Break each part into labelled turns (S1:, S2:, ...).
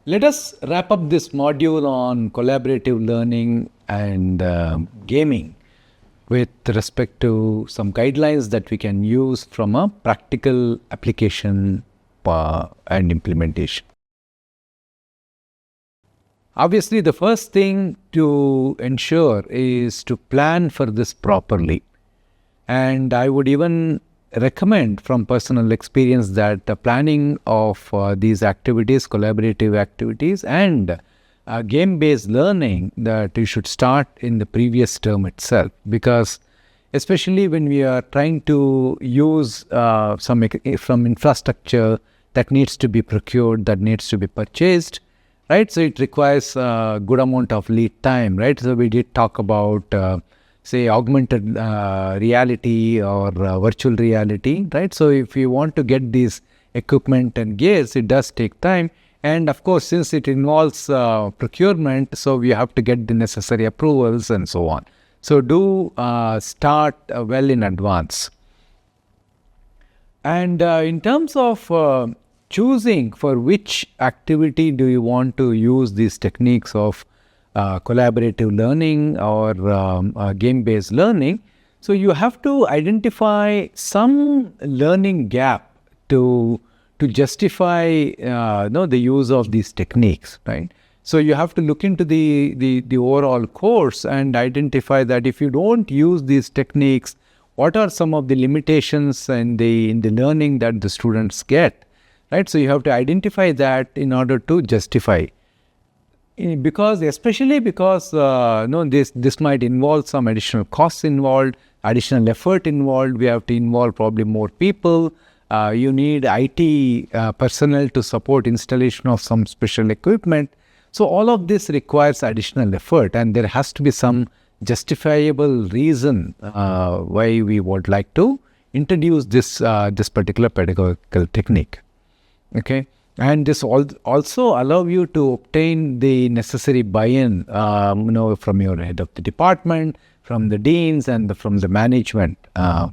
S1: Let us wrap up this module on collaborative learning and gaming with respect to some guidelines that we can use from a practical application and implementation. Obviously, the first thing to ensure is to plan for this properly. And I would even recommend from personal experience that the planning of these activities, collaborative activities and game-based learning, that you should start in the previous term itself, because especially when we are trying to use some infrastructure that needs to be procured, that needs to be purchased, right? So it requires a good amount of lead time, right? So we did talk about say augmented reality or virtual reality, right? So if you want to get these equipment and gears, it does take time. And of course, since it involves procurement, so we have to get the necessary approvals and so on. So do start well in advance. And in terms of choosing for which activity do you want to use these techniques of collaborative learning or game-based learning, so you have to identify some learning gap to justify the use of these techniques, right? So you have to look into the overall course and identify that if you don't use these techniques, what are some of the limitations in the learning that the students get, right? So you have to identify that in order to justify, because especially because this might involve some additional costs involved, additional effort involved. We have to involve probably more people. You need IT personnel to support installation of some special equipment. So all of this requires additional effort, and there has to be some justifiable reason why we would like to introduce this particular pedagogical technique. Okay, and this also allow you to obtain the necessary buy-in, from your head of the department, from the deans, and from the management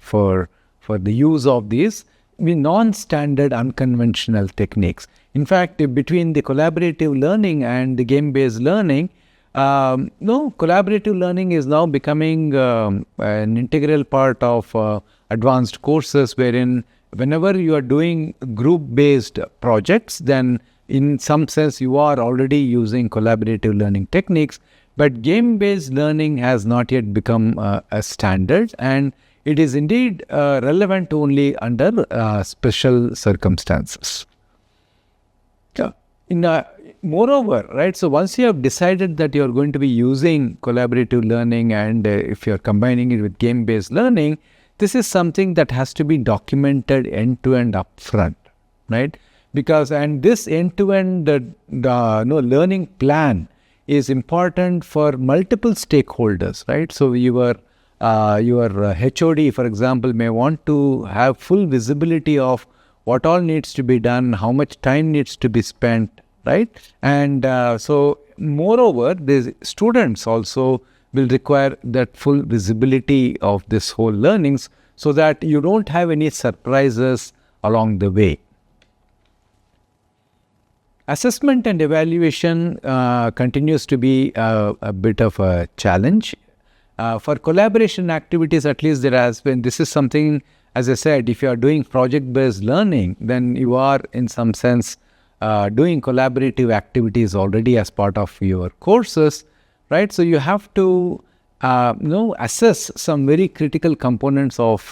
S1: for the use of these non-standard, unconventional techniques. In fact, between the collaborative learning and the game-based learning, collaborative learning is now becoming an integral part of advanced courses, wherein whenever you are doing group-based projects, then in some sense you are already using collaborative learning techniques, but game-based learning has not yet become a standard, and it is indeed relevant only under special circumstances. Moreover, right, so once you have decided that you are going to be using collaborative learning, and if you are combining it with game-based learning, this is something that has to be documented end-to-end upfront, right? Because, and this end-to-end learning plan is important for multiple stakeholders, right? So your HOD, for example, may want to have full visibility of what all needs to be done, how much time needs to be spent, right? And so moreover, the students also will require that full visibility of this whole learnings, so that you don't have any surprises along the way. Assessment and evaluation continues to be a bit of a challenge. For collaboration activities, at least there has been, this is something, as I said, if you are doing project-based learning, then you are in some sense doing collaborative activities already as part of your courses, right? So you have to assess some very critical components of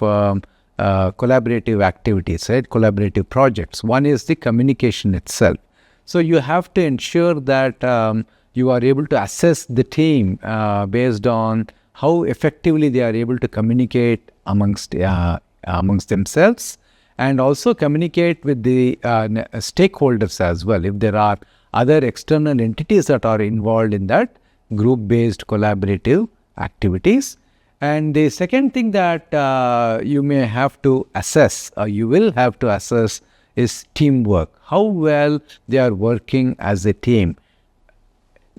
S1: collaborative activities, right? Collaborative projects. One is the communication itself. So you have to ensure that you are able to assess the team based on how effectively they are able to communicate amongst themselves, and also communicate with the stakeholders as well, if there are other external entities that are involved in that group-based collaborative activities. And the second thing that you may have to assess, or you will have to assess, is teamwork. How well they are working as a team.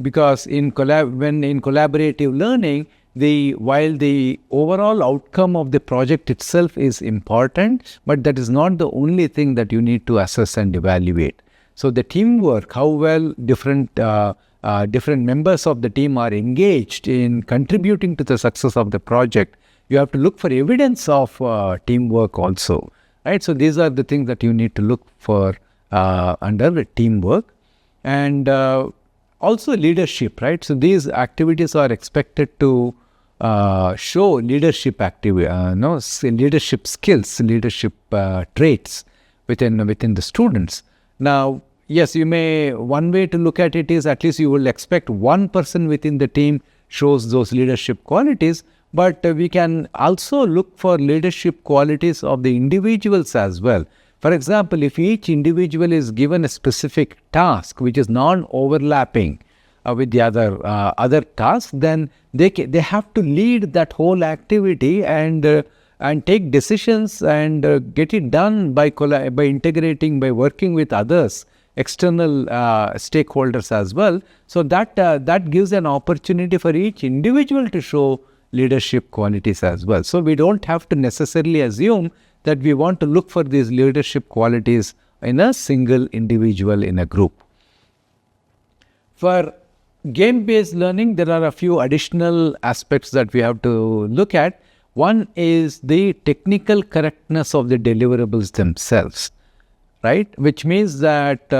S1: Because in collaborative learning, while the overall outcome of the project itself is important, but that is not the only thing that you need to assess and evaluate. So the teamwork, how well different members of the team are engaged in contributing to the success of the project. You have to look for evidence of teamwork also, right? So these are the things that you need to look for under the teamwork. And also leadership, right? So these activities are expected to show leadership leadership skills, leadership traits within the students. Now, yes, one way to look at it is at least you will expect one person within the team shows those leadership qualities, but we can also look for leadership qualities of the individuals as well. For example, if each individual is given a specific task which is non-overlapping with the other tasks, then they have to lead that whole activity and take decisions and get it done by integrating, by working with others, external stakeholders as well. So that gives an opportunity for each individual to show leadership qualities as well. So we don't have to necessarily assume that we want to look for these leadership qualities in a single individual in a group. For game-based learning, there are a few additional aspects that we have to look at. One is the technical correctness of the deliverables themselves, right? Which means that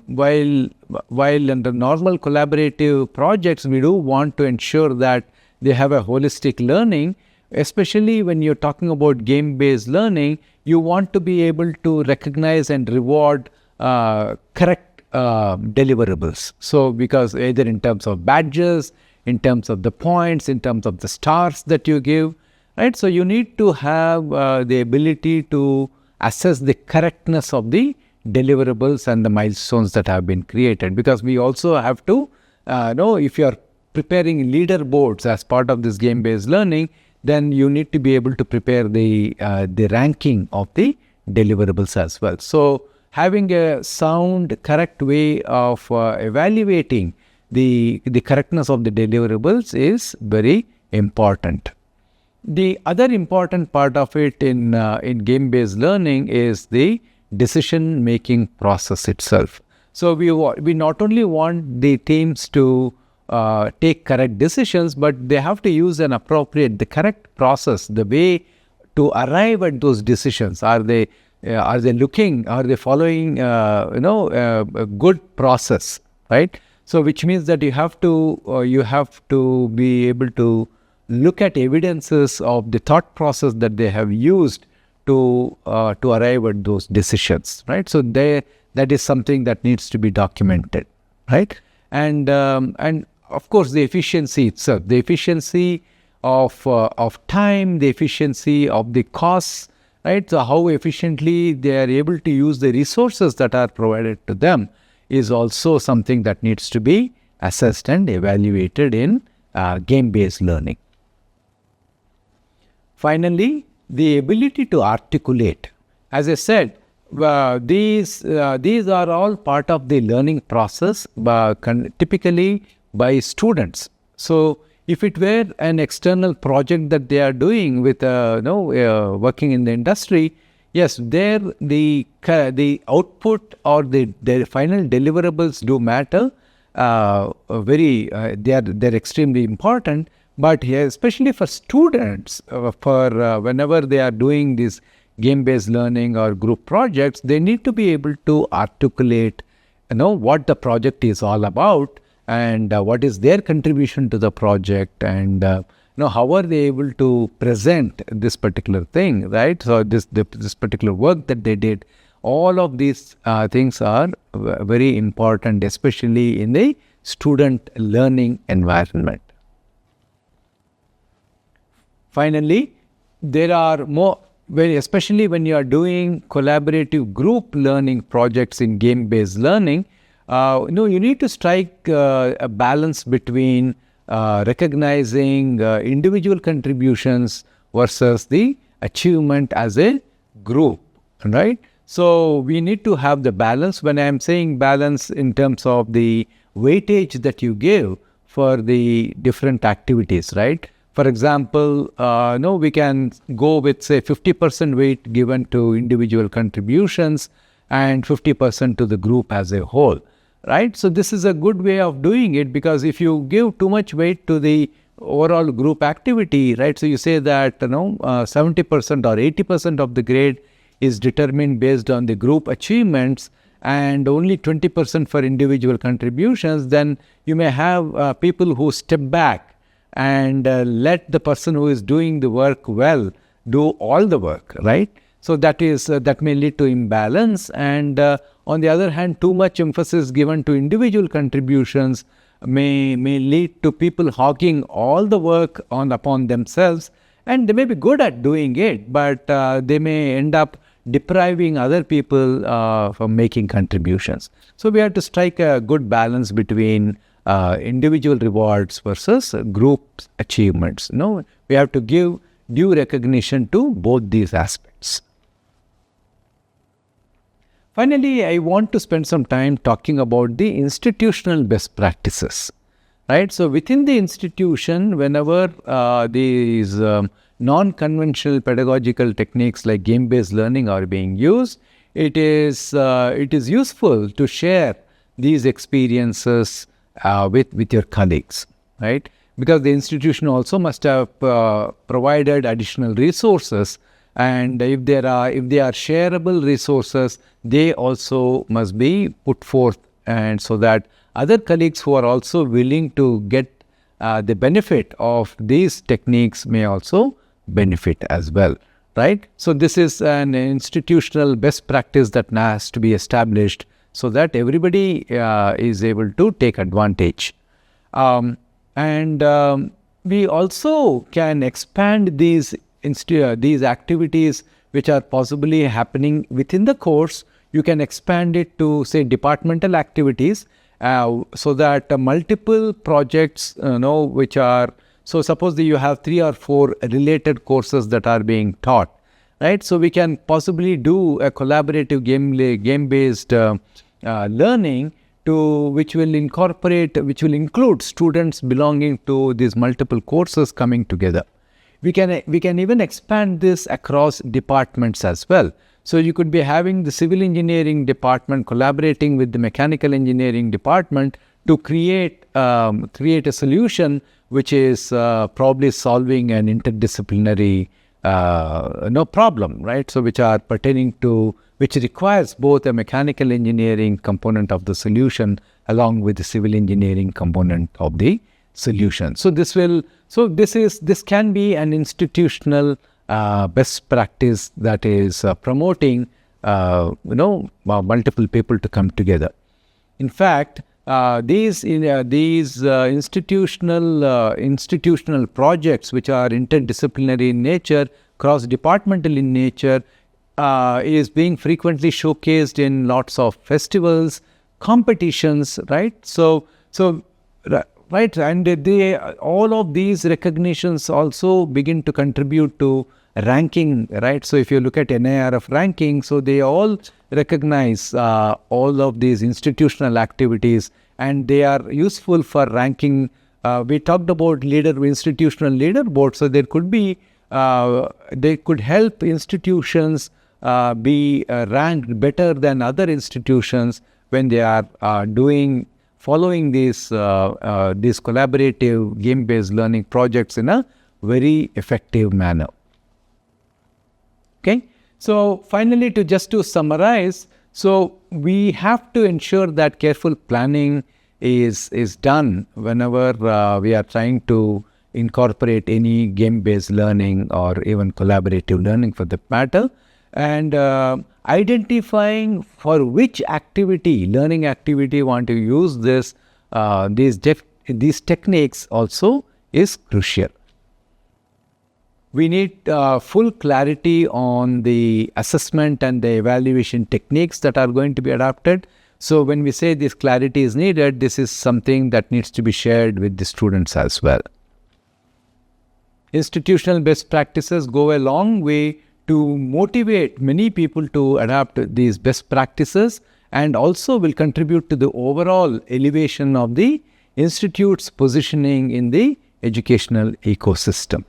S1: while under normal collaborative projects, we do want to ensure that they have a holistic learning. Especially when you're talking about game-based learning, you want to be able to recognize and reward correct deliverables. So because either in terms of badges, in terms of the points, in terms of the stars that you give, right? So you need to have the ability to assess the correctness of the deliverables and the milestones that have been created, because we also have to know if you're preparing leaderboards as part of this game-based learning, then you need to be able to prepare the ranking of the deliverables as well. So having a sound, correct way of evaluating the correctness of the deliverables is very important. The other important part of it in game-based learning is the decision-making process itself. So we not only want the teams to take correct decisions, but they have to use the correct process, the way to arrive at those decisions. Are they following a good process, right? So which means that you have to be able to look at evidences of the thought process that they have used to arrive at those decisions, right? So that is something that needs to be documented, right? And of course, the efficiency itself, the efficiency of time, the efficiency of the costs, right? So how efficiently they are able to use the resources that are provided to them is also something that needs to be assessed and evaluated in game-based learning. Finally, the ability to articulate. As I said, these are all part of the learning process, typically by students. So if it were an external project that they are doing with working in the industry, yes, there the output or the final deliverables do matter. They're extremely important. But here, especially for students, whenever they are doing these game-based learning or group projects, they need to be able to articulate, what the project is all about and what is their contribution to the project, and how are they able to present this particular thing, right? So this particular work that they did, all of these things are very important, especially in the student learning environment. Finally, there are more, especially when you are doing collaborative group learning projects in game-based learning, you need to strike a balance between recognizing individual contributions versus the achievement as a group, right? So we need to have the balance. When I am saying balance in terms of the weightage that you give for the different activities, right? For example, we can go with say 50% weight given to individual contributions and 50% to the group as a whole, right? So this is a good way of doing it, because if you give too much weight to the overall group activity, right? So you say that 70% or 80% of the grade is determined based on the group achievements, and only 20% for individual contributions, then you may have people who step back and let the person who is doing the work well do all the work, right? So that may lead to imbalance, and on the other hand, too much emphasis given to individual contributions may lead to people hogging all the work upon themselves, and they may be good at doing it, but they may end up depriving other people from making contributions. So we have to strike a good balance between individual rewards versus group achievements. We have to give due recognition to both these aspects. Finally, I want to spend some time talking about the institutional best practices, right? So within the institution, whenever these non-conventional pedagogical techniques like game-based learning are being used, it is useful to share these experiences with your colleagues, right? Because the institution also must have provided additional resources, and if they are shareable resources, they also must be put forth, and so that other colleagues who are also willing to get the benefit of these techniques may also benefit as well, right? So this is an institutional best practice that has to be established so that everybody is able to take advantage. We also can expand these activities which are possibly happening within the course. You can expand it to, say, departmental activities, so that multiple projects, which are, so suppose that you have 3 or 4 related courses that are being taught, right? So we can possibly do a collaborative game-based learning which will include students belonging to these multiple courses coming together. We can even expand this across departments as well. So you could be having the civil engineering department collaborating with the mechanical engineering department to create a solution which is probably solving an interdisciplinary problem, right? So which requires both a mechanical engineering component of the solution along with the civil engineering component of the solution. So this can be an institutional best practice that is promoting multiple people to come together. In fact, these institutional projects which are interdisciplinary in nature, cross-departmental in nature, is being frequently showcased in lots of festivals, competitions, right? Right, and all of these recognitions also begin to contribute to ranking, right? So if you look at NIRF ranking, so they all recognize all of these institutional activities, and they are useful for ranking. We talked about institutional leaderboard, so there could be, they could help institutions be ranked better than other institutions when they are following these collaborative game-based learning projects in a very effective manner. Okay, so finally, to summarize, so we have to ensure that careful planning is done whenever we are trying to incorporate any game-based learning or even collaborative learning for that matter, and identifying for which learning activity you want to use these techniques also is crucial. We need full clarity on the assessment and the evaluation techniques that are going to be adopted. So when we say this clarity is needed, this is something that needs to be shared with the students as well. Institutional best practices go a long way to motivate many people to adopt these best practices, and also will contribute to the overall elevation of the institute's positioning in the educational ecosystem.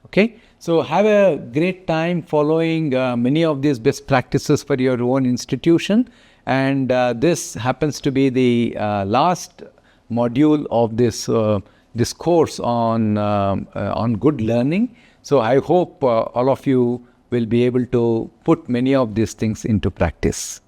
S1: Okay, So have a great time following many of these best practices for your own institution. And this happens to be the last module of this course on good learning. So I hope all of you will be able to put many of these things into practice.